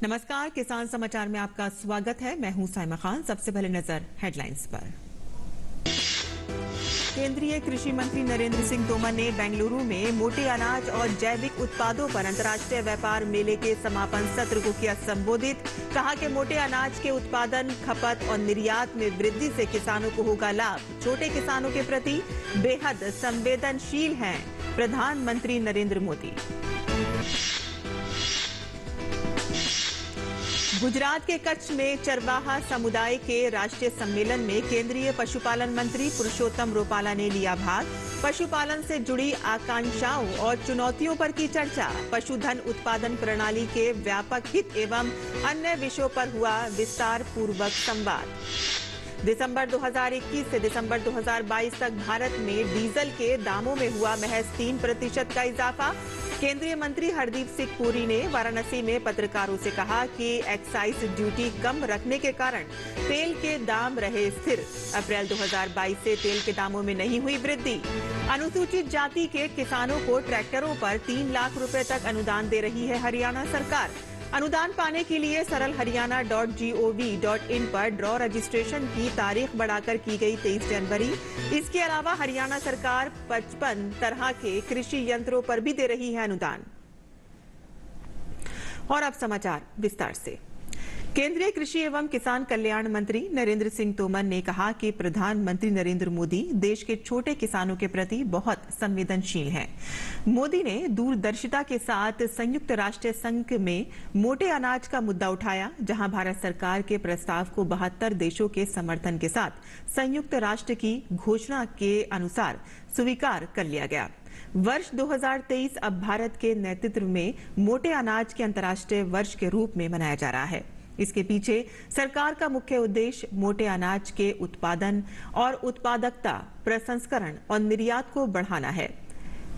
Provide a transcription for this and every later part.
नमस्कार, किसान समाचार में आपका स्वागत है। मैं हूं साइमा खान। सबसे पहले नजर हेडलाइंस पर। केंद्रीय कृषि मंत्री नरेंद्र सिंह तोमर ने बेंगलुरु में मोटे अनाज और जैविक उत्पादों पर अंतर्राष्ट्रीय व्यापार मेले के समापन सत्र को किया संबोधित। कहा कि मोटे अनाज के उत्पादन, खपत और निर्यात में वृद्धि से किसानों को होगा लाभ। छोटे किसानों के प्रति बेहद संवेदनशील हैं प्रधानमंत्री नरेंद्र मोदी। गुजरात के कच्छ में चरवाहा समुदाय के राष्ट्रीय सम्मेलन में केंद्रीय पशुपालन मंत्री पुरुषोत्तम रुपाला ने लिया भाग। पशुपालन से जुड़ी आकांक्षाओं और चुनौतियों पर की चर्चा। पशुधन उत्पादन प्रणाली के व्यापक हित एवं अन्य विषयों पर हुआ विस्तार पूर्वक संवाद। दिसंबर 2021 से दिसंबर 2022 तक भारत में डीजल के दामों में हुआ महज 3% का इजाफा। केंद्रीय मंत्री हरदीप सिंह पुरी ने वाराणसी में पत्रकारों से कहा कि एक्साइज ड्यूटी कम रखने के कारण तेल के दाम रहे स्थिर। अप्रैल 2022 से तेल के दामों में नहीं हुई वृद्धि। अनुसूचित जाति के किसानों को ट्रैक्टरों पर 3 लाख रुपए तक अनुदान दे रही है हरियाणा सरकार। अनुदान पाने के लिए सरलहरियाणा.gov.in पर ड्रॉ रजिस्ट्रेशन की तारीख बढ़ाकर की गई 23 जनवरी। इसके अलावा हरियाणा सरकार 55 तरह के कृषि यंत्रों पर भी दे रही है अनुदान। और अब समाचार विस्तार से। केंद्रीय कृषि एवं किसान कल्याण मंत्री नरेंद्र सिंह तोमर ने कहा कि प्रधानमंत्री नरेंद्र मोदी देश के छोटे किसानों के प्रति बहुत संवेदनशील हैं। मोदी ने दूरदर्शिता के साथ संयुक्त राष्ट्र संघ में मोटे अनाज का मुद्दा उठाया, जहां भारत सरकार के प्रस्ताव को 72 देशों के समर्थन के साथ संयुक्त राष्ट्र की घोषणा के अनुसार स्वीकार कर लिया गया। वर्ष 2023 अब भारत के नेतृत्व में मोटे अनाज के अंतर्राष्ट्रीय वर्ष के रूप में मनाया जा रहा है। इसके पीछे सरकार का मुख्य उद्देश्य मोटे अनाज के उत्पादन और उत्पादकता, प्रसंस्करण और निर्यात को बढ़ाना है,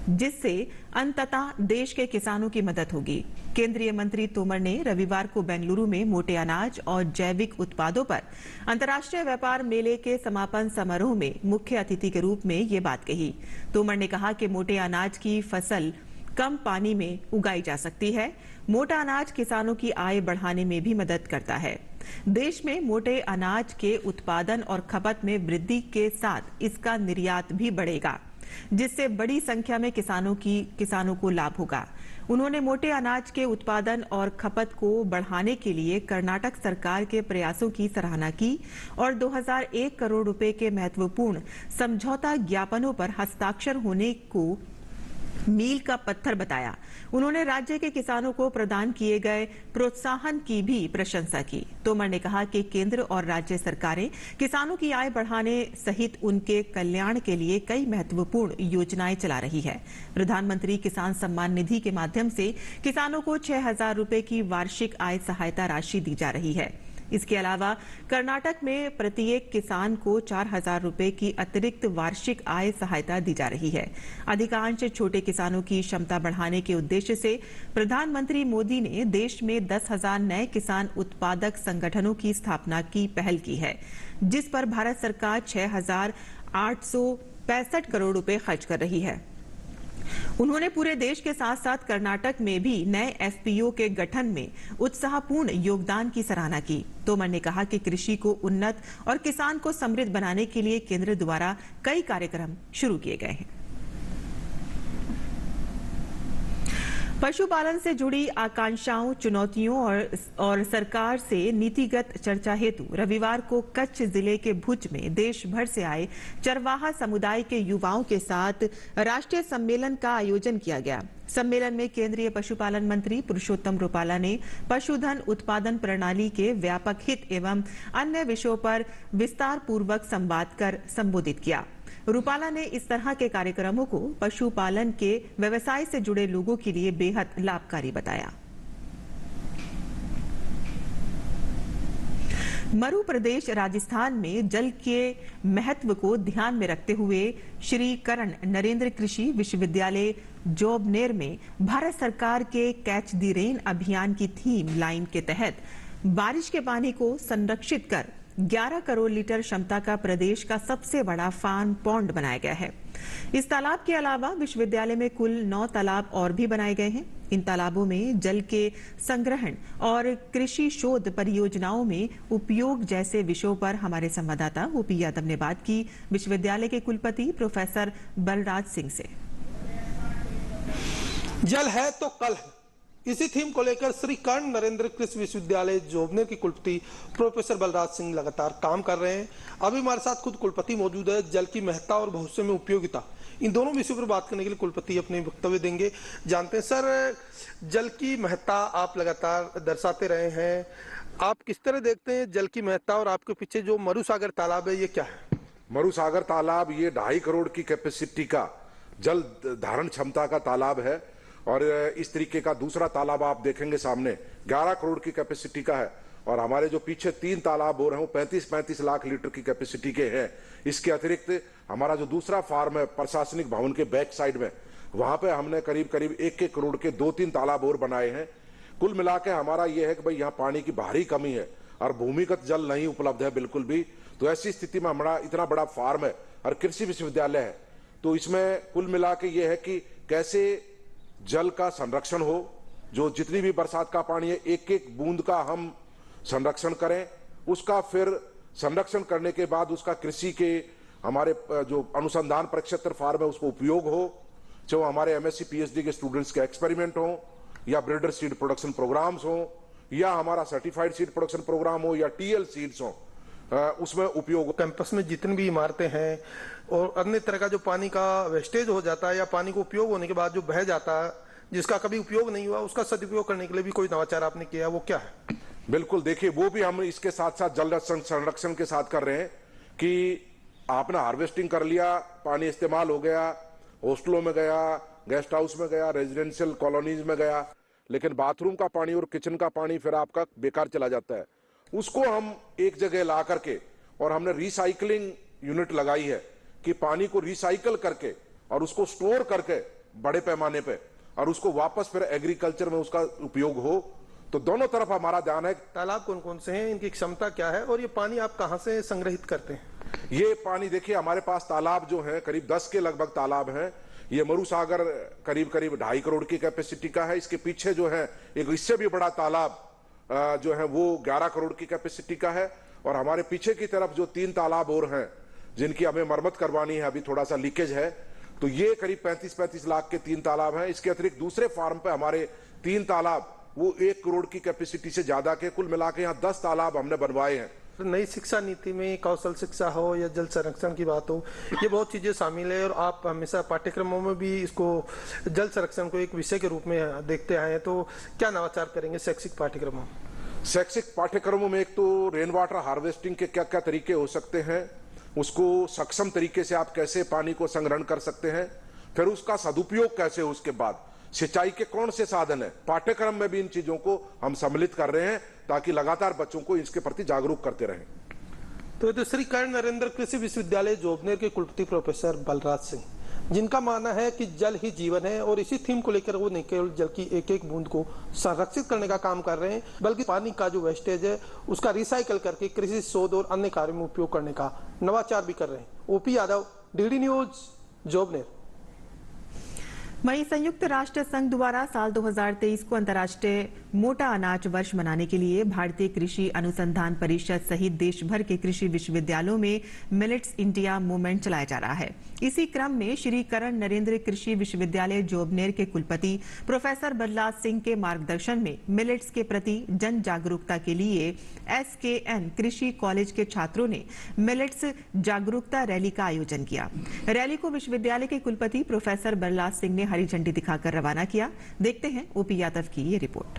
जिससे अंततः देश के किसानों की मदद होगी। केंद्रीय मंत्री तोमर ने रविवार को बेंगलुरु में मोटे अनाज और जैविक उत्पादों पर अंतर्राष्ट्रीय व्यापार मेले के समापन समारोह में मुख्य अतिथि के रूप में ये बात कही। तोमर ने कहा कि मोटे अनाज की फसल कम पानी में उगाई जा सकती है। मोटा अनाज किसानों की आय बढ़ाने में भी मदद करता है। देश में मोटे अनाज के उत्पादन और खपत में वृद्धि के साथ इसका निर्यात भी बढ़ेगा, जिससे बड़ी संख्या में किसानों को लाभ होगा। उन्होंने मोटे अनाज के उत्पादन और खपत को बढ़ाने के लिए कर्नाटक सरकार के प्रयासों की सराहना की और 2001 करोड़ रुपए के महत्वपूर्ण समझौता ज्ञापनों पर हस्ताक्षर होने को मील का पत्थर बताया। उन्होंने राज्य के किसानों को प्रदान किए गए प्रोत्साहन की भी प्रशंसा की। तोमर ने कहा कि केंद्र और राज्य सरकारें किसानों की आय बढ़ाने सहित उनके कल्याण के लिए कई महत्वपूर्ण योजनाएं चला रही है। प्रधानमंत्री किसान सम्मान निधि के माध्यम से किसानों को 6,000 रुपए की वार्षिक आय सहायता राशि दी जा रही है। इसके अलावा कर्नाटक में प्रत्येक किसान को 4,000 रुपए की अतिरिक्त वार्षिक आय सहायता दी जा रही है। अधिकांश छोटे किसानों की क्षमता बढ़ाने के उद्देश्य से प्रधानमंत्री मोदी ने देश में 10,000 नए किसान उत्पादक संगठनों की स्थापना की पहल की है, जिस पर भारत सरकार 6,865 करोड़ रुपए खर्च कर रही है। उन्होंने पूरे देश के साथ साथ कर्नाटक में भी नए एफपीओ के गठन में उत्साहपूर्ण योगदान की सराहना की। तोमर ने कहा कि कृषि को उन्नत और किसान को समृद्ध बनाने के लिए केंद्र द्वारा कई कार्यक्रम शुरू किए गए हैं। पशुपालन से जुड़ी आकांक्षाओं, चुनौतियों और सरकार से नीतिगत चर्चा हेतु रविवार को कच्छ जिले के भुज में देश भर से आए चरवाहा समुदाय के युवाओं के साथ राष्ट्रीय सम्मेलन का आयोजन किया गया। सम्मेलन में केंद्रीय पशुपालन मंत्री पुरुषोत्तम रुपाला ने पशुधन उत्पादन प्रणाली के व्यापक हित एवं अन्य विषयों पर विस्तार पूर्वक संवाद कर संबोधित किया। रुपाला ने इस तरह के कार्यक्रमों को पशुपालन के व्यवसाय से जुड़े लोगों के लिए बेहद लाभकारी बताया। मरु प्रदेश राजस्थान में जल के महत्व को ध्यान में रखते हुए श्री करण नरेंद्र कृषि विश्वविद्यालय जोबनेर में भारत सरकार के कैच द रेन अभियान की थीम लाइन के तहत बारिश के पानी को संरक्षित कर 11 करोड़ लीटर क्षमता का प्रदेश का सबसे बड़ा फार्म पॉन्ड बनाया गया है। इस तालाब के अलावा विश्वविद्यालय में कुल 9 तालाब और भी बनाए गए हैं। इन तालाबों में जल के संग्रहण और कृषि शोध परियोजनाओं में उपयोग जैसे विषयों पर हमारे संवाददाता ओपी यादव ने बात की विश्वविद्यालय के कुलपति प्रोफेसर बलराज सिंह से। जल है तो कल है, इसी थीम को लेकर श्री कर्ण नरेंद्र कृषि विश्वविद्यालय जोबनेर के कुलपति प्रोफेसर बलराज सिंह लगातार काम कर रहे हैं। अभी हमारे साथ खुद कुलपति मौजूद है। जल की महत्ता और भविष्य में उपयोगिता, इन दोनों विषयों पर बात करने के लिए कुलपति अपने वक्तव्य देंगे। जानते हैं सर, जल की महत्ता आप लगातार दर्शाते रहे हैं, आप किस तरह देखते हैं जल की महत्ता, और आपके पीछे जो मरुसागर तालाब है ये क्या है? मरुसागर तालाब ये 2.5 करोड़ की कैपेसिटी का जल धारण क्षमता का तालाब है, और इस तरीके का दूसरा तालाब आप देखेंगे सामने 11 करोड़ की कैपेसिटी का है, और हमारे जो पीछे 3 तालाब हो रहे हैं वो 35-35 लाख लीटर की कैपेसिटी के हैं। इसके अतिरिक्त हमारा जो दूसरा फार्म है प्रशासनिक भवन के बैक साइड में, वहां पे हमने करीब 1-1 करोड़ के 2-3 तालाब और बनाए हैं। कुल मिला के हमारा ये है कि भाई यहाँ पानी की भारी कमी है और भूमिगत जल नहीं उपलब्ध है बिल्कुल भी। तो ऐसी स्थिति में हमारा इतना बड़ा फार्म है और कृषि विश्वविद्यालय है, तो इसमें कुल मिला के ये है कि कैसे जल का संरक्षण हो, जो जितनी भी बरसात का पानी है एक एक बूंद का हम संरक्षण करें, उसका फिर संरक्षण करने के बाद उसका कृषि के हमारे जो अनुसंधान प्रक्षेत्र फार्म है उसको उपयोग हो, चाहे हमारे एमएससी पीएचडी के स्टूडेंट्स के एक्सपेरिमेंट हो, या ब्रीडर सीड प्रोडक्शन प्रोग्राम्स हो, या हमारा सर्टिफाइड सीड प्रोडक्शन प्रोग्राम हो, या टीएल सीड्स हो, उसमें उपयोग। कैंपस में जितनी भी इमारतें हैं और अन्य तरह का जो पानी का वेस्टेज हो जाता है या पानी को उपयोग होने के बाद जो बह जाता है जिसका कभी उपयोग नहीं हुआ, उसका सदुपयोग करने के लिए भी कोई नवाचार आपने किया, वो क्या है? बिल्कुल, देखिए वो भी हम इसके साथ साथ जल संरक्षण के साथ कर रहे हैं कि आपने हार्वेस्टिंग कर लिया, पानी इस्तेमाल हो गया, हॉस्टलों में गया, गेस्ट हाउस में गया, रेजिडेंशियल कॉलोनीज में गया, लेकिन बाथरूम का पानी और किचन का पानी फिर आपका बेकार चला जाता है। उसको हम एक जगह ला करके, और हमने रिसाइकलिंग यूनिट लगाई है कि पानी को रिसाइकल करके और उसको स्टोर करके बड़े पैमाने पे, और उसको वापस फिर एग्रीकल्चर में उसका उपयोग हो। तो दोनों तरफ हमारा ध्यान है। तालाब कौन कौन से हैं, इनकी क्षमता क्या है, और ये पानी आप कहां से संग्रहित करते हैं? ये पानी देखिए हमारे पास तालाब जो है करीब 10 के लगभग तालाब हैं। ये मरुसागर करीब 2.5 करोड़ की कैपेसिटी का है। इसके पीछे जो है एक इससे भी बड़ा तालाब जो है वो 11 करोड़ की कैपेसिटी का है, और हमारे पीछे की तरफ जो 3 तालाब और हैं जिनकी हमें मरम्मत करवानी है, अभी थोड़ा सा लीकेज है, तो ये करीब 35-35 लाख के 3 तालाब हैं। इसके अतिरिक्त दूसरे फार्म पे हमारे 3 तालाब वो 1 करोड़ की कैपेसिटी से ज्यादा के, कुल मिला के यहाँ 10 तालाब हमने बनवाए हैं। नई शिक्षा नीति में कौशल शिक्षा हो या जल संरक्षण की बात हो, ये बहुत चीजें शामिल है, और आप हमेशा पाठ्यक्रमों में भी इसको जल संरक्षण को एक विषय के रूप में देखते आए हैं। तो क्या नवाचार करेंगे शैक्षिक पाठ्यक्रमों? शैक्षिक पाठ्यक्रमों में एक तो रेन वाटर हार्वेस्टिंग के क्या क्या तरीके हो सकते हैं, उसको सक्षम तरीके से आप कैसे पानी को संग्रहण कर सकते हैं, फिर उसका सदुपयोग कैसे हो, उसके बाद सिंचाई के कौन से साधन है। पाठ्यक्रम में भी इन चीजों को हम सम्मिलित कर रहे हैं ताकि लगातार बच्चों को इसके प्रति जागरूक करते रहें। तो श्री कर्ण नरेंद्र कृषि विश्वविद्यालय जोबनेर के कुलपति प्रोफेसर बलराज सिंह, जिनका मानना है कि जल ही जीवन है, और इसी थीम को लेकर वो न केवल जल की एक एक बूंद को संरक्षित करने का काम कर रहे हैं, बल्कि पानी का जो वेस्टेज है उसका रिसाइकल करके कृषि शोध और अन्य कार्यों में उपयोग करने का नवाचार भी कर रहे हैं। OP Yadav, DD news, Jobner. वहीं संयुक्त राष्ट्र संघ द्वारा साल 2023 को अंतर्राष्ट्रीय मोटा अनाज वर्ष मनाने के लिए भारतीय कृषि अनुसंधान परिषद सहित देश भर के कृषि विश्वविद्यालयों में मिलेट्स इंडिया मूवमेंट चलाया जा रहा है। इसी क्रम में श्री कर्ण नरेंद्र कृषि विश्वविद्यालय जोबनेर के कुलपति प्रोफेसर बलराज सिंह के मार्गदर्शन में मिलेट्स के प्रति जन जागरूकता के लिए SKN कृषि कॉलेज के छात्रों ने मिलेट्स जागरूकता रैली का आयोजन किया। रैली को विश्वविद्यालय के कुलपति प्रोफेसर बलराज सिंह ने हरी झंडी दिखाकर रवाना किया। देखते हैं ओपी यादव की ये रिपोर्ट।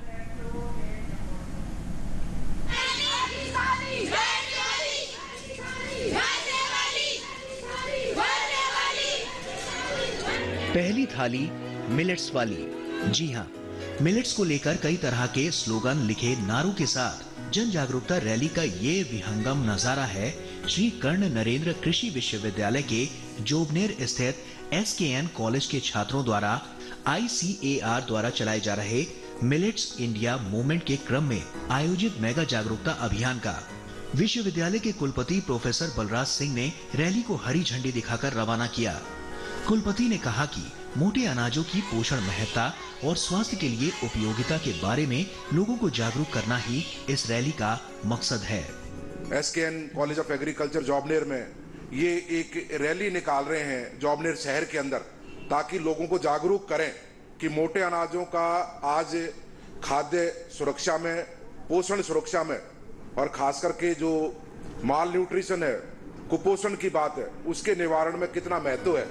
पहली थाली मिलेट्स वाली। जी हां, मिलेट्स को लेकर कई तरह के स्लोगन लिखे नारों के साथ जन जागरूकता रैली का ये विहंगम नजारा है श्री कर्ण नरेंद्र कृषि विश्वविद्यालय के जोबनेर स्थित SKN कॉलेज के छात्रों द्वारा ICAR द्वारा चलाए जा रहे मिलेट्स इंडिया मूवमेंट के क्रम में आयोजित मेगा जागरूकता अभियान का। विश्वविद्यालय के कुलपति प्रोफेसर बलराज सिंह ने रैली को हरी झंडी दिखाकर रवाना किया। कुलपति ने कहा कि मोटे अनाजों की पोषण महत्ता और स्वास्थ्य के लिए उपयोगिता के बारे में लोगों को जागरूक करना ही इस रैली का मकसद है। SKN college of agriculture Jobner में ये एक रैली निकाल रहे हैं जॉबनेर शहर के अंदर, ताकि लोगों को जागरूक करें कि मोटे अनाजों का आज खाद्य सुरक्षा में, पोषण सुरक्षा में और खास करके जो माल न्यूट्रिशन है, कुपोषण की बात है, उसके निवारण में कितना महत्व है।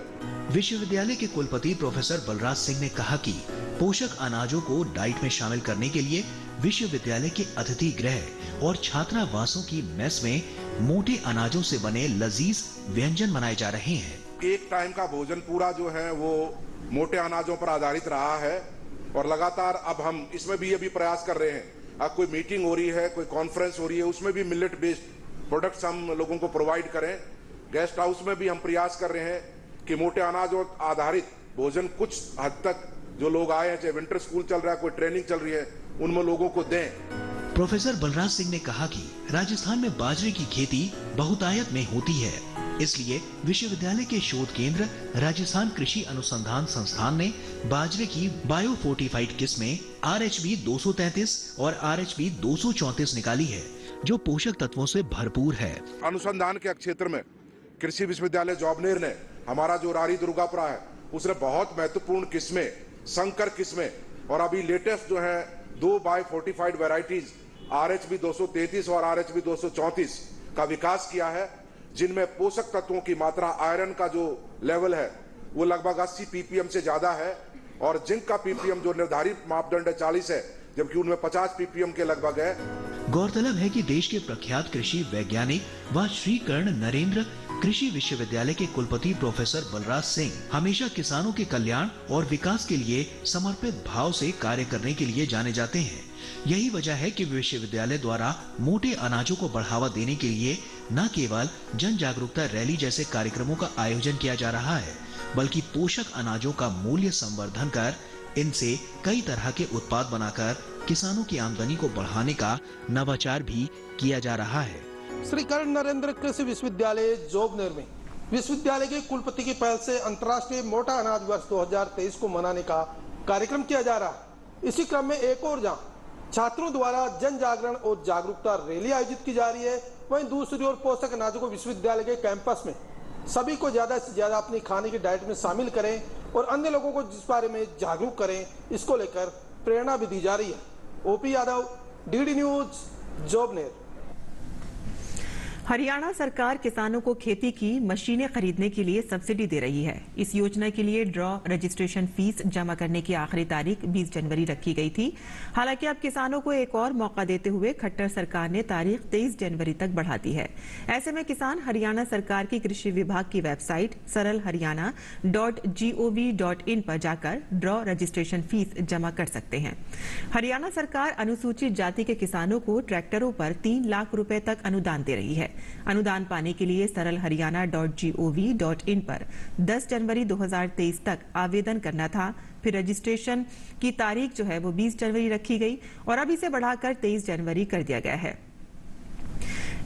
विश्वविद्यालय के कुलपति प्रोफेसर बलराज सिंह ने कहा कि पोषक अनाजों को डाइट में शामिल करने के लिए विश्वविद्यालय के अतिथि गृह और छात्रावासों की मेस में मोटे अनाजों से बने लजीज व्यंजन बनाए जा रहे हैं। एक टाइम का भोजन पूरा जो है वो मोटे अनाजों पर आधारित रहा है और लगातार अब हम इसमें भी ये भी प्रयास कर रहे हैं। अब कोई मीटिंग हो रही है, कोई कॉन्फ्रेंस हो रही है, उसमें भी मिलेट बेस्ड प्रोडक्ट्स हम लोगों को प्रोवाइड करें। गेस्ट हाउस में भी हम प्रयास कर रहे हैं कि मोटे अनाज और आधारित भोजन कुछ हद तक जो लोग आए हैं, चाहे विंटर स्कूल चल रहा है, कोई ट्रेनिंग चल रही है, उनमें लोगों को दें। प्रोफेसर बलराज सिंह ने कहा कि राजस्थान में बाजरे की खेती बहुतायत में होती है, इसलिए विश्वविद्यालय के शोध केंद्र राजस्थान कृषि अनुसंधान संस्थान ने बाजरे की बायो फोर्टिफाइड किस्में RHB 233 और RHB 234 निकाली है, जो पोषक तत्वों से भरपूर है। अनुसंधान के क्षेत्र में कृषि विश्वविद्यालय जॉबनेर ने हमारा जो रारी दुर्गापुरा है, उसने बहुत महत्वपूर्ण किस्में, संकर किस्में और अभी लेटेस्ट जो है 2 बाय फोर्टिफाइड वेराइटीज RHB 233 और RHB 234 का विकास किया है, जिनमें पोषक तत्वों की मात्रा, आयरन का जो लेवल है वो लगभग 80 ppm से ज्यादा है और जिंक का ppm जो निर्धारित मापदंड है 40 है, जबकि उनमें 50 ppm के लगभग है। गौरतलब है कि देश के प्रख्यात कृषि वैज्ञानिक व श्री कर्ण नरेंद्र कृषि विश्वविद्यालय के कुलपति प्रोफेसर बलराज सिंह हमेशा किसानों के कल्याण और विकास के लिए समर्पित भाव से कार्य करने के लिए जाने जाते हैं। यही वजह है कि विश्वविद्यालय द्वारा मोटे अनाजों को बढ़ावा देने के लिए न केवल जन जागरूकता रैली जैसे कार्यक्रमों का आयोजन किया जा रहा है, बल्कि पोषक अनाजों का मूल्य संवर्धन कर इनसे कई तरह के उत्पाद बनाकर किसानों की आमदनी को बढ़ाने का नवाचार भी किया जा रहा है। श्री कर्ण नरेंद्र कृषि विश्वविद्यालय जॉबनेर में विश्वविद्यालय के कुलपति की पहल से अंतर्राष्ट्रीय मोटा अनाज वर्ष 2023 को मनाने का कार्यक्रम किया जा रहा है। इसी क्रम में एक और जहां छात्रों द्वारा जन जागरण और जागरूकता रैली आयोजित की जा रही है, वहीं दूसरी ओर पोषक अनाजों को विश्वविद्यालय के कैंपस में सभी को ज्यादा से ज्यादा अपनी खाने की डाइट में शामिल करें और अन्य लोगों को जिस बारे में जागरूक करें, इसको लेकर प्रेरणा भी दी जा रही है। OP Yadav, DD news, Jobner. Haryana सरकार किसानों को खेती की मशीनें खरीदने के लिए सब्सिडी दे रही है। इस योजना के लिए ड्रॉ रजिस्ट्रेशन फीस जमा करने की आखिरी तारीख 20 जनवरी रखी गई थी। हालांकि अब किसानों को एक और मौका देते हुए खट्टर सरकार ने तारीख 23 जनवरी तक बढ़ा दी है। ऐसे में किसान हरियाणा सरकार की कृषि विभाग की वेबसाइट saralharyana.gov.in पर जाकर ड्रॉ रजिस्ट्रेशन फीस जमा कर सकते हैं। हरियाणा सरकार अनुसूचित जाति के किसानों को ट्रैक्टरों पर 3 लाख रुपए तक अनुदान दे रही है। अनुदान पाने के लिए saralharyana.gov.in पर 10 जनवरी 2023 तक आवेदन करना था। फिर रजिस्ट्रेशन की तारीख जो है वो 20 जनवरी रखी गई और अब इसे बढ़ाकर 23 जनवरी कर दिया गया है।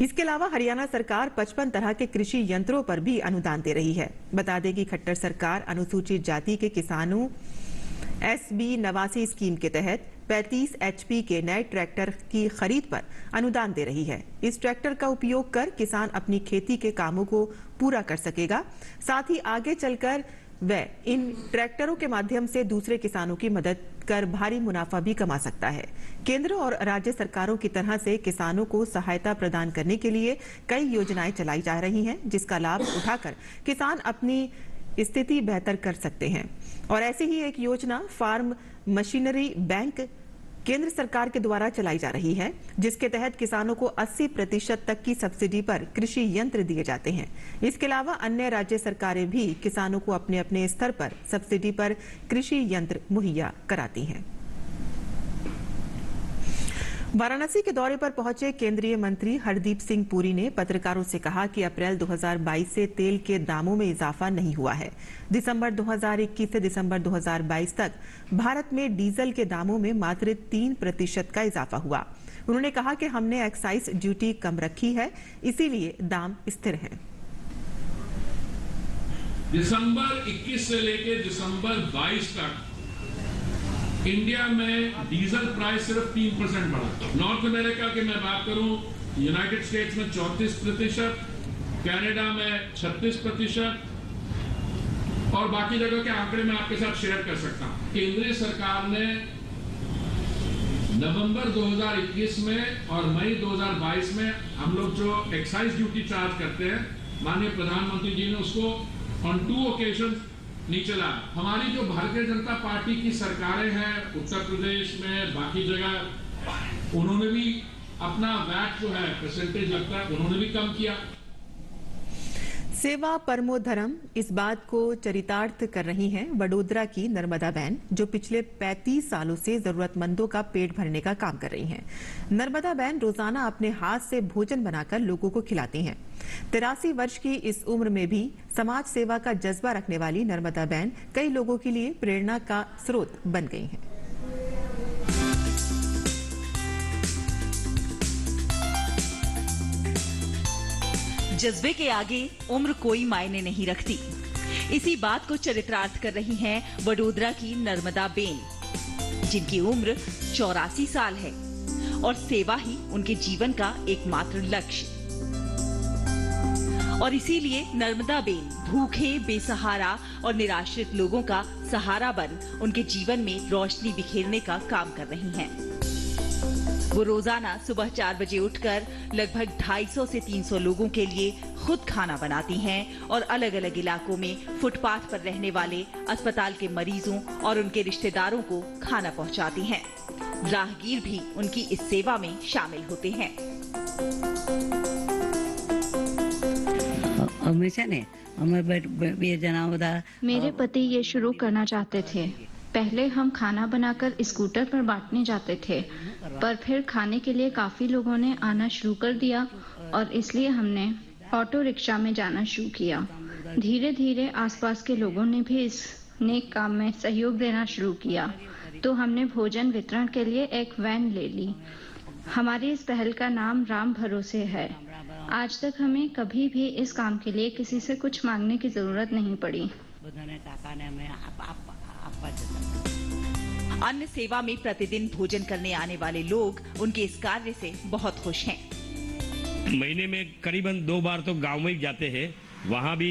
इसके अलावा हरियाणा सरकार 55 तरह के कृषि यंत्रों पर भी अनुदान दे रही है। बता दें कि खट्टर सरकार अनुसूचित जाति के किसानों SB 89 स्कीम के तहत 35 HP के नए ट्रैक्टर की खरीद पर अनुदान दे रही है। इस ट्रैक्टर का उपयोग कर किसान अपनी खेती के कामों को पूरा कर सकेगा। साथ ही आगे चलकर वह इन ट्रैक्टरों के माध्यम से दूसरे किसानों की मदद कर भारी मुनाफा भी कमा सकता है। केंद्र और राज्य सरकारों की तरह से किसानों को सहायता प्रदान करने के लिए कई योजनाएं चलाई जा रही हैं, जिसका लाभ उठाकर किसान अपनी स्थिति बेहतर कर सकते हैं। और ऐसी ही एक योजना फार्म मशीनरी बैंक केंद्र सरकार के द्वारा चलाई जा रही है, जिसके तहत किसानों को 80% तक की सब्सिडी पर कृषि यंत्र दिए जाते हैं। इसके अलावा अन्य राज्य सरकारें भी किसानों को अपने अपने स्तर पर सब्सिडी पर कृषि यंत्र मुहैया कराती हैं। वाराणसी के दौरे पर पहुंचे केंद्रीय मंत्री हरदीप सिंह पुरी ने पत्रकारों से कहा कि अप्रैल 2022 से तेल के दामों में इजाफा नहीं हुआ है। दिसंबर 2021 से दिसंबर 2022 तक भारत में डीजल के दामों में मात्र 3% का इजाफा हुआ। उन्होंने कहा कि हमने एक्साइज ड्यूटी कम रखी है, इसीलिए दाम स्थिर हैं। दिसंबर 21 से लेकर दिसंबर 22 तक इंडिया में डीजल प्राइस सिर्फ 3% बढ़ा। नॉर्थ अमेरिका की मैं बात करूं, यूनाइटेड स्टेट्स में 34%, कनाडा में 36% और बाकी जगह के आंकड़े मैं आपके साथ शेयर कर सकता हूं। केंद्रीय सरकार ने नवंबर 2021 में और मई 2022 में हम लोग जो एक्साइज ड्यूटी चार्ज करते हैं, माननीय प्रधानमंत्री जी ने उसको ऑन 2 ओकेजन नीचे लाया। हमारी जो भारतीय जनता पार्टी की सरकारें हैं उत्तर प्रदेश में, बाकी जगह, उन्होंने भी अपना वैट जो है परसेंटेज लगता है उन्होंने भी कम किया। सेवा परमो धर्म, इस बात को चरितार्थ कर रही हैं वडोदरा की नर्मदा बहन, जो पिछले 35 सालों से जरूरतमंदों का पेट भरने का काम कर रही हैं। नर्मदा बहन रोजाना अपने हाथ से भोजन बनाकर लोगों को खिलाती हैं। 83 वर्ष की इस उम्र में भी समाज सेवा का जज्बा रखने वाली नर्मदा बहन कई लोगों के लिए प्रेरणा का स्रोत बन गई हैं। जज्बे के आगे उम्र कोई मायने नहीं रखती। इसी बात को चरितार्थ कर रही हैं वडोदरा की नर्मदा बेन, जिनकी उम्र 84 साल है और सेवा ही उनके जीवन का एकमात्र लक्ष्य। और इसीलिए नर्मदा बेन भूखे, बेसहारा और निराश्रित लोगों का सहारा बन उनके जीवन में रोशनी बिखेरने का काम कर रही हैं। वो रोजाना सुबह 4 बजे उठकर लगभग 250 से 300 लोगों के लिए खुद खाना बनाती हैं और अलग अलग इलाकों में फुटपाथ पर रहने वाले अस्पताल के मरीजों और उनके रिश्तेदारों को खाना पहुंचाती हैं। राहगीर भी उनकी इस सेवा में शामिल होते हैं। मेरे पति ये शुरू करना चाहते थे। पहले हम खाना बनाकर स्कूटर पर बांटने जाते थे, पर फिर खाने के लिए काफी लोगों ने आना शुरू कर दिया और इसलिए हमने ऑटो रिक्शा में जाना शुरू किया। धीरे धीरे आसपास के लोगों ने भी इस नेक काम में सहयोग देना शुरू किया, तो हमने भोजन वितरण के लिए एक वैन ले ली। हमारी इस पहल का नाम राम भरोसे है। आज तक हमें कभी भी इस काम के लिए किसी से कुछ मांगने की जरूरत नहीं पड़ी। अन्न सेवा में प्रतिदिन भोजन करने आने वाले लोग उनके इस कार्य से बहुत खुश हैं। महीने में करीबन 2 बार तो गांव में ही जाते हैं। वहां भी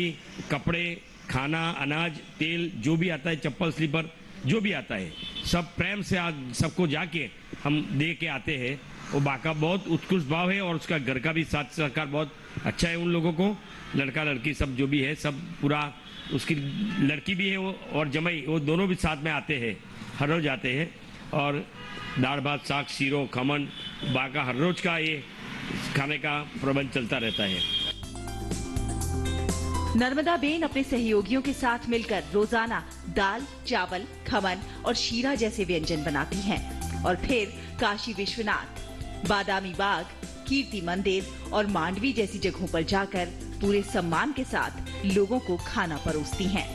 कपड़े, खाना, अनाज, तेल जो भी आता है, चप्पल, स्लीपर जो भी आता है, सब प्रेम से आज सबको जाके हम दे के आते हैं। वो बाका बहुत उत्कृष्ट भाव है और उसका घर का भी साथ सहकार बहुत अच्छा है। उन लोगों को लड़का लड़की सब जो भी है, सब पूरा, उसकी लड़की भी है वो और जमाई, वो दोनों भी साथ में आते हैं, हर रोज आते हैं। और दाल भात, साग, शीरो, खमन, बाका हर रोज का ये खाने का प्रबंध चलता रहता है। नर्मदा बेन अपने सहयोगियों के साथ मिलकर रोजाना दाल, चावल, खमन और शीरा जैसे व्यंजन बनाती हैं और फिर काशी विश्वनाथ, बादामी बाग, कीर्ति मंदिर और मांडवी जैसी जगहों पर जाकर पूरे सम्मान के साथ लोगों को खाना परोसती हैं।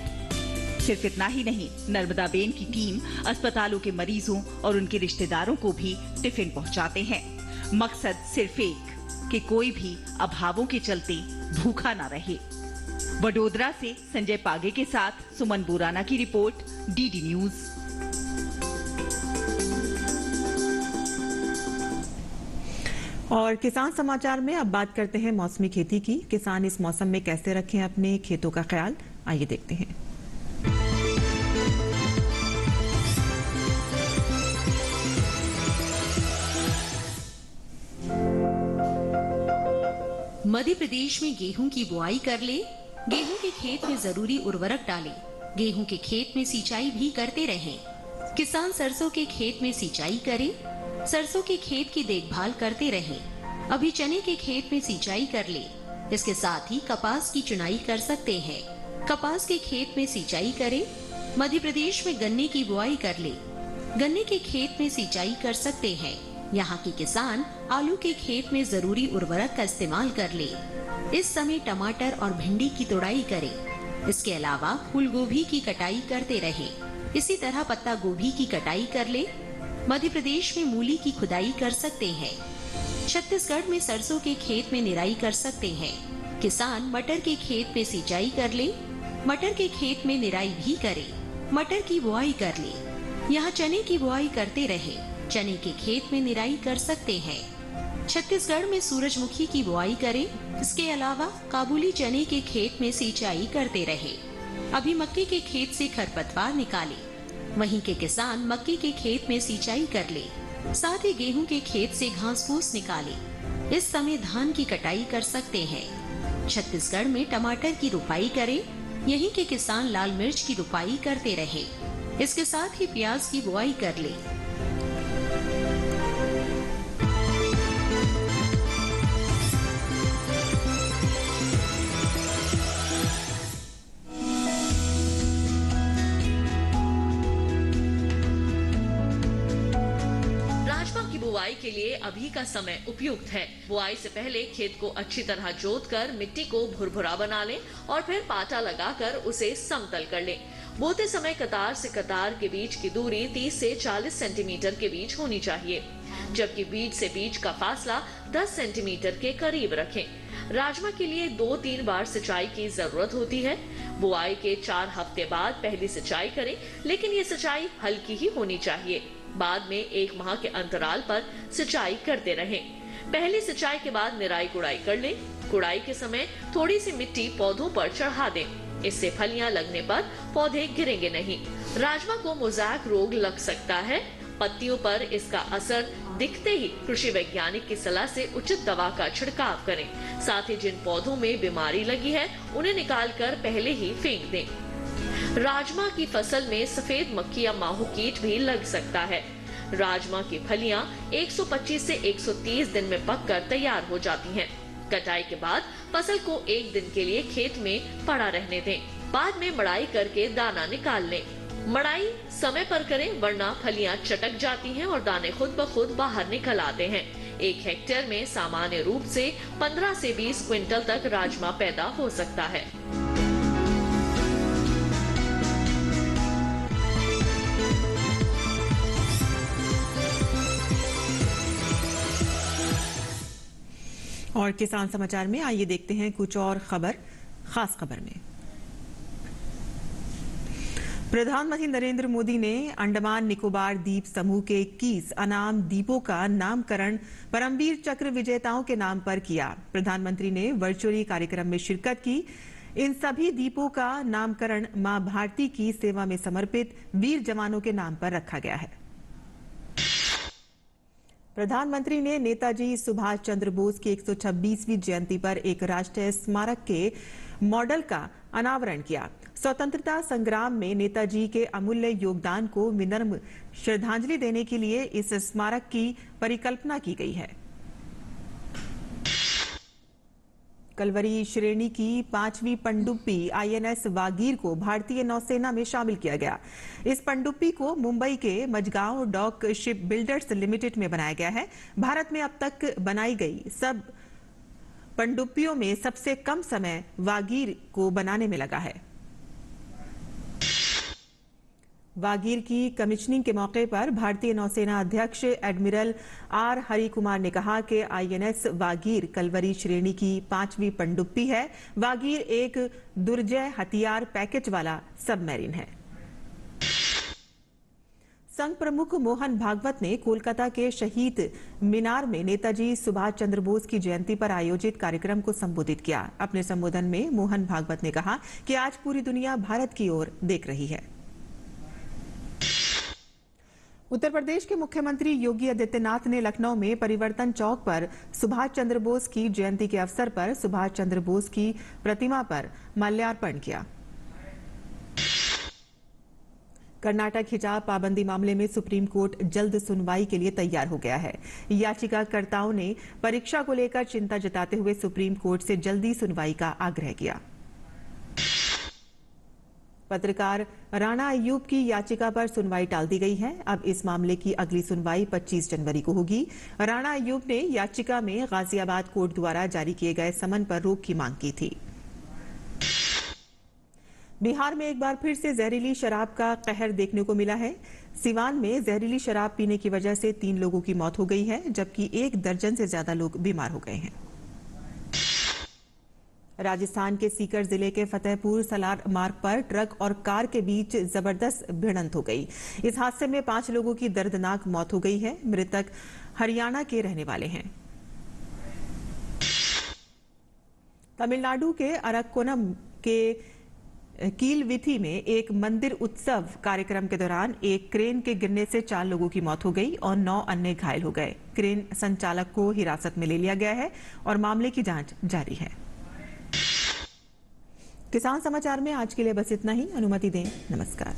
सिर्फ इतना ही नहीं, नर्मदा बेन की टीम अस्पतालों के मरीजों और उनके रिश्तेदारों को भी टिफिन पहुंचाते हैं। मकसद सिर्फ एक कि कोई भी अभावों के चलते भूखा ना रहे। वडोदरा से संजय पागे के साथ सुमन बुराना की रिपोर्ट, डीडी न्यूज। और किसान समाचार में अब बात करते हैं मौसमी खेती की। किसान इस मौसम में कैसे रखें अपने खेतों का ख्याल, आइए देखते हैं। मध्य प्रदेश में गेहूं की बुआई कर ले, गेहूं के खेत में जरूरी उर्वरक डालें, गेहूं के खेत में सिंचाई भी करते रहें। किसान सरसों के खेत में सिंचाई करें, सरसों के खेत की देखभाल करते रहें। अभी चने के खेत में सिंचाई कर ले। इसके साथ ही कपास की चुनाई कर सकते हैं। कपास के खेत में सिंचाई करें। मध्य प्रदेश में गन्ने की बुआई कर ले, गन्ने के खेत में सिंचाई कर सकते हैं। यहाँ के किसान आलू के खेत में जरूरी उर्वरक का इस्तेमाल कर ले। इस समय टमाटर और भिंडी की तुड़ाई करें। इसके अलावा फूल गोभी की कटाई करते रहे। इसी तरह पत्ता गोभी की कटाई कर ले। मध्य प्रदेश में मूली की खुदाई कर सकते हैं। छत्तीसगढ़ में सरसों के खेत में निराई कर सकते हैं। किसान मटर के खेत में सिंचाई कर ले। मटर के खेत में निराई भी करे, मटर की बुआई कर ले। यहाँ चने की बुआई करते रहे, चने के खेत में निराई कर सकते हैं। छत्तीसगढ़ में सूरजमुखी की बुआई करें, इसके अलावा काबुली चने के खेत में सिंचाई करते रहे। अभी मक्के के खेत से खरपतवार निकाले, वहीं के किसान मक्के के खेत में सिंचाई कर ले, साथ ही गेहूं के खेत से घास फूस निकाले। इस समय धान की कटाई कर सकते हैं। छत्तीसगढ़ में टमाटर की रुपाई करें, यहीं के किसान लाल मिर्च की रुपाई करते रहे। इसके साथ ही प्याज की बुआई कर ले। बुआई के लिए अभी का समय उपयुक्त है। बुआई से पहले खेत को अच्छी तरह जोतकर मिट्टी को भुरभुरा बना लें और फिर पाटा लगाकर उसे समतल कर लें। बोते समय कतार से कतार के बीच की दूरी 30 से 40 सेंटीमीटर के बीच होनी चाहिए, जबकि बीज से बीज का फासला 10 सेंटीमीटर के करीब रखें। राजमा के लिए 2-3 बार सिंचाई की जरूरत होती है। बुआई के 4 हफ्ते बाद पहली सिंचाई करें, लेकिन ये सिंचाई हल्की ही होनी चाहिए। बाद में 1 माह के अंतराल पर सिंचाई करते रहें। पहली सिंचाई के बाद निराई गुड़ाई कर लें। गुड़ाई के समय थोड़ी सी मिट्टी पौधों पर चढ़ा दें, इससे फलियां लगने पर पौधे गिरेंगे नहीं। राजमा को मोज़ैक रोग लग सकता है। पत्तियों पर इसका असर दिखते ही कृषि वैज्ञानिक की सलाह से उचित दवा का छिड़काव करें। साथ ही जिन पौधों में बीमारी लगी है उन्हें निकालकर पहले ही फेंक दें। राजमा की फसल में सफेद मक्खी या माहू कीट भी लग सकता है। राजमा की फलियां 125 से 130 दिन में पककर तैयार हो जाती हैं। कटाई के बाद फसल को 1 दिन के लिए खेत में पड़ा रहने दें। बाद में मड़ाई करके दाना निकाल लें। मड़ाई समय पर करें, वरना फलियां चटक जाती हैं और दाने खुद ब खुद बाहर निकल आते हैं। 1 हेक्टेयर में सामान्य रूप से 15 से 20 क्विंटल तक राजमा पैदा हो सकता है। और किसान समाचार में आइए देखते हैं कुछ और खास खबर में। प्रधानमंत्री नरेंद्र मोदी ने अंडमान निकोबार द्वीप समूह के 21 अनाम द्वीपों का नामकरण परमवीर चक्र विजेताओं के नाम पर किया। प्रधानमंत्री ने वर्चुअली कार्यक्रम में शिरकत की। इन सभी द्वीपों का नामकरण मां भारती की सेवा में समर्पित वीर जवानों के नाम पर रखा गया है। प्रधानमंत्री ने नेताजी सुभाष चंद्र बोस की 126वीं जयंती पर एक राष्ट्रीय स्मारक के मॉडल का अनावरण किया। स्वतंत्रता संग्राम में नेताजी के अमूल्य योगदान को विनम्र श्रद्धांजलि देने के लिए इस स्मारक की परिकल्पना की गई है। कलवरी श्रेणी की 5वीं पनडुब्बी INS वागीर को भारतीय नौसेना में शामिल किया गया। इस पनडुब्बी को मुंबई के Mazagaon dock ship builders limited में बनाया गया है। भारत में अब तक बनाई गई सब पनडुब्बियों में सबसे कम समय वागीर को बनाने में लगा है। वागीर की कमीशनिंग के मौके पर भारतीय नौसेना अध्यक्ष एडमिरल R हरि कुमार ने कहा कि INS वागीर कलवरी श्रेणी की 5वीं पनडुब्बी है। वागीर एक दुर्जय हथियार पैकेज वाला सबमरीन है। संघ प्रमुख मोहन भागवत ने कोलकाता के शहीद मीनार में नेताजी सुभाष चंद्र बोस की जयंती पर आयोजित कार्यक्रम को संबोधित किया। अपने संबोधन में मोहन भागवत ने कहा कि आज पूरी दुनिया भारत की ओर देख रही है। उत्तर प्रदेश के मुख्यमंत्री योगी आदित्यनाथ ने लखनऊ में परिवर्तन चौक पर सुभाष चंद्र बोस की जयंती के अवसर पर सुभाष चंद्र बोस की प्रतिमा पर माल्यार्पण किया। कर्नाटक हिजाब पाबंदी मामले में सुप्रीम कोर्ट जल्द सुनवाई के लिए तैयार हो गया है। याचिकाकर्ताओं ने परीक्षा को लेकर चिंता जताते हुए सुप्रीम कोर्ट से जल्दी सुनवाई का आग्रह किया। पत्रकार राणा अय्यूब की याचिका पर सुनवाई टाल दी गई है। अब इस मामले की अगली सुनवाई 25 जनवरी को होगी। राणा अय्यूब ने याचिका में गाजियाबाद कोर्ट द्वारा जारी किए गए समन पर रोक की मांग की थी। बिहार में एक बार फिर से जहरीली शराब का कहर देखने को मिला है। सिवान में जहरीली शराब पीने की वजह से 3 लोगों की मौत हो गई है, जबकि 1 दर्जन से ज्यादा लोग बीमार हो गए हैं। राजस्थान के सीकर जिले के फतेहपुर सलार मार्ग पर ट्रक और कार के बीच जबरदस्त भिड़ंत हो गई। इस हादसे में 5 लोगों की दर्दनाक मौत हो गई है। मृतक हरियाणा के रहने वाले हैं। तमिलनाडु के अरक्कोनम के कीलविथी में एक मंदिर उत्सव कार्यक्रम के दौरान एक क्रेन के गिरने से 4 लोगों की मौत हो गई और 9 अन्य घायल हो गए। क्रेन संचालक को हिरासत में ले लिया गया है और मामले की जांच जारी है। किसान समाचार में आज के लिए बस इतना ही। अनुमति दें। नमस्कार।